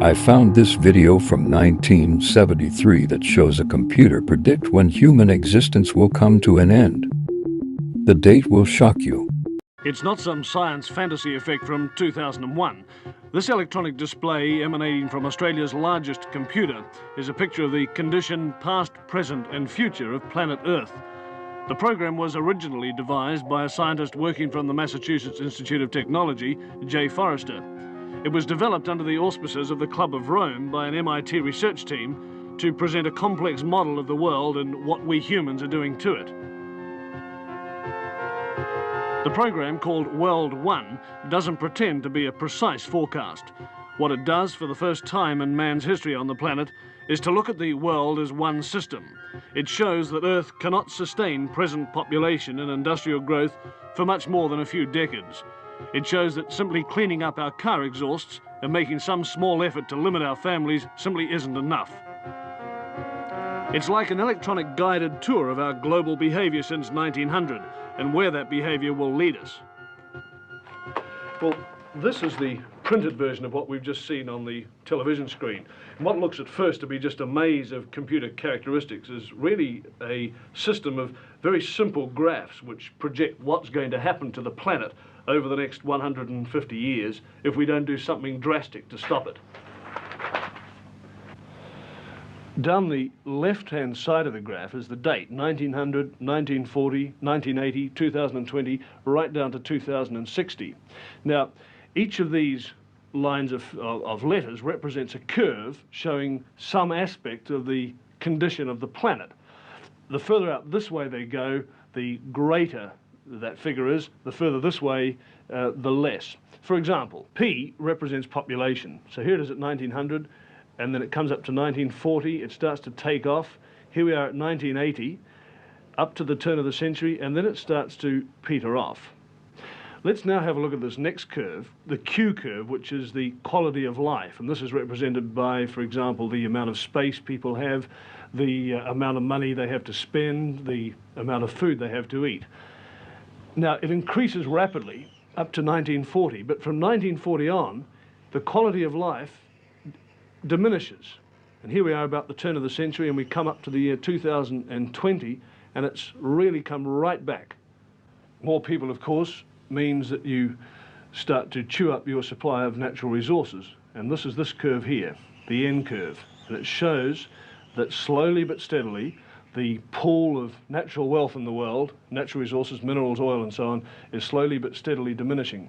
I found this video from 1973 that shows a computer predict when human existence will come to an end. The date will shock you. It's not some science fantasy effect from 2001. This electronic display emanating from Australia's largest computer is a picture of the condition, past, present and future of planet Earth. The program was originally devised by a scientist working from the Massachusetts Institute of Technology, Jay Forrester. It was developed under the auspices of the Club of Rome by an MIT research team to present a complex model of the world and what we humans are doing to it. The program, called World 1, doesn't pretend to be a precise forecast. What it does for the first time in man's history on the planet is to look at the world as one system. It shows that Earth cannot sustain present population and industrial growth for much more than a few decades. It shows that simply cleaning up our car exhausts and making some small effort to limit our families simply isn't enough. It's like an electronic guided tour of our global behaviour since 1900 and where that behaviour will lead us. Well, this is the printed version of what we've just seen on the television screen. And what looks at first to be just a maze of computer characteristics is really a system of very simple graphs which project what's going to happen to the planet over the next 150 years if we don't do something drastic to stop it. Down the left-hand side of the graph is the date, 1900, 1940, 1980, 2020, right down to 2060. Now, each of these lines of letters represents a curve showing some aspect of the condition of the planet. The further out this way they go, the greater that figure is, the further this way, the less. For example, P represents population. So here it is at 1900, and then it comes up to 1940, it starts to take off. Here we are at 1980, up to the turn of the century, and then it starts to peter off. Let's now have a look at this next curve, the Q curve, which is the quality of life. And this is represented by, for example, the amount of space people have, the amount of money they have to spend, the amount of food they have to eat. Now, it increases rapidly up to 1940, but from 1940 on, the quality of life diminishes. And here we are about the turn of the century, and we come up to the year 2020, and it's really come right back. More people, of course, means that you start to chew up your supply of natural resources. And this is this curve here, the N curve. And it shows that slowly but steadily, the pool of natural wealth in the world, natural resources, minerals, oil and so on, is slowly but steadily diminishing.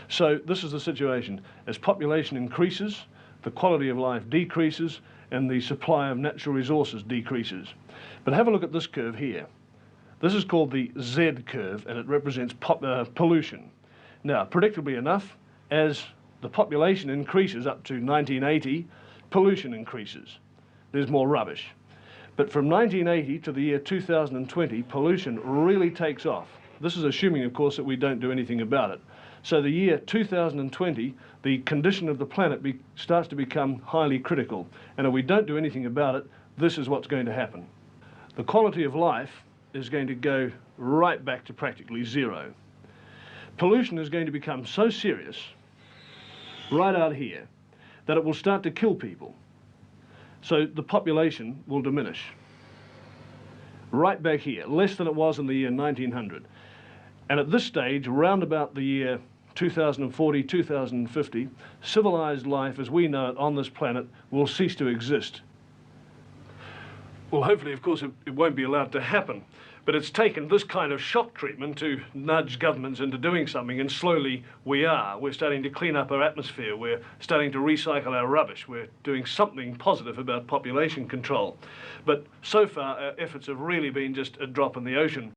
So this is the situation. As population increases, the quality of life decreases and the supply of natural resources decreases. But have a look at this curve here. This is called the Z curve, and it represents pollution. Now, predictably enough, as the population increases up to 1980, pollution increases. There's more rubbish. But from 1980 to the year 2020, pollution really takes off. This is assuming, of course, that we don't do anything about it. So the year 2020, the condition of the planet starts to become highly critical. And if we don't do anything about it, this is what's going to happen. The quality of life is going to go right back to practically zero. Pollution is going to become so serious, right out here, that it will start to kill people. So the population will diminish. Right back here, less than it was in the year 1900. And at this stage, around about the year 2040, 2050, civilized life as we know it on this planet will cease to exist. Well, hopefully, of course, it won't be allowed to happen. But it's taken this kind of shock treatment to nudge governments into doing something, and slowly we are. We're starting to clean up our atmosphere. We're starting to recycle our rubbish. We're doing something positive about population control. But so far, our efforts have really been just a drop in the ocean.